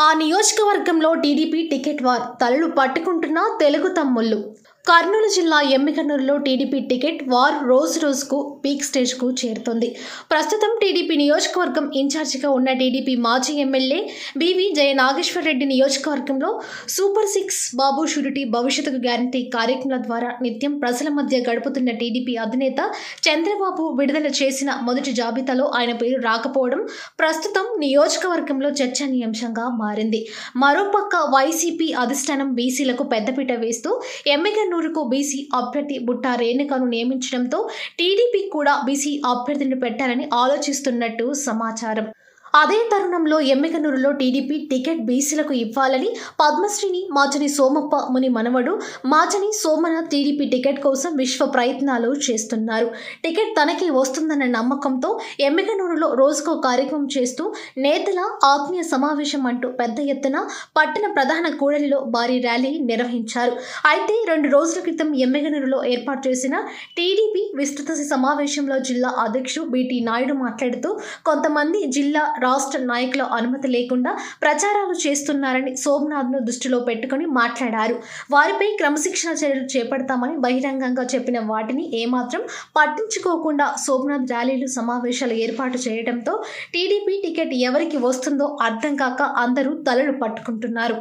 ఆ నియోజకవర్గంలో TDP ticket war తలలు పట్టుకుంటున్న తెలుగు తమ్ముళ్ళు. కర్నూలు జిల్లా ఎమ్మిగనూరులో టీడీపీ టికెట్ వార్ రోజుకు పీక్ స్టేజ్కు చేరుతోంది. ప్రస్తుతం టీడీపీ నియోజకవర్గం ఇన్ఛార్జిగా ఉన్న టీడీపీ మాజీ ఎమ్మెల్యే బీవీ జయనాగేశ్వరరెడ్డి నియోజకవర్గంలో సూపర్ 6 బాబు షూరిటీ భవిష్యత్తుకు గ్యారంటీ కార్యక్రమాల ద్వారా నిత్యం ప్రజల మధ్య గడుపుతున్న టీడీపీ అధినేత చంద్రబాబు విడుదల చేసిన మొదటి జాబితాలో ఆయన పేరు రాకపోవడం ప్రస్తుతం నియోజకవర్గంలో చర్చనీయాంశంగా మారింది. మరోపక్క వైసీపీ అధిష్టానం బీసీలకు పెద్దపీట వేస్తూ ఎమ్మిగనూరుకు బీసీ అభ్యర్థి బుట్టా రేణుకను నియమించడంతో టీడీపీ కూడా బీసీ అభ్యర్థిని పెట్టాలని ఆలోచిస్తున్నట్టు సమాచారం. అదే తరుణంలో ఎమ్మిగనూరులో టీడీపీ టికెట్ బీసీలకు ఇవ్వాలని పద్మశ్రీని మాచని సోమప్ప ముని మనవడు మాచని సోమనాథ్ టీడీపీ టికెట్ కోసం విశ్వ ప్రయత్నాలు చేస్తున్నారు. టికెట్ తనకే వస్తుందన్న నమ్మకంతో ఎమ్మిగనూరులో రోజుకో కార్యక్రమం చేస్తూ నేతల ఆత్మీయ సమావేశం అంటూ పెద్ద ఎత్తున పట్టణ ప్రధాన కూడలిలో భారీ ర్యాలీ నిర్వహించారు. అయితే 2 రోజుల క్రితం ఎమ్మిగనూరులో ఏర్పాటు చేసిన టీడీపీ విస్తృత సమావేశంలో జిల్లా అధ్యక్షుడు బీటీ నాయుడు మాట్లాడుతూ కొంతమంది జిల్లా రాష్ట్ర నాయకుల అనుమతి లేకుండా ప్రచారాలు చేస్తున్నారని సోమనాథ్ను దృష్టిలో పెట్టుకుని మాట్లాడారు. వారిపై క్రమశిక్షణ చర్యలు చేపడతామని బహిరంగంగా చెప్పిన వాటిని ఏమాత్రం పట్టించుకోకుండా సోమనాథ్ ర్యాలీలు సమావేశాలు ఏర్పాటు చేయడంతో టీడీపీ టికెట్ ఎవరికి వస్తుందో అర్థం కాక అందరూ తలలు పట్టుకుంటున్నారు.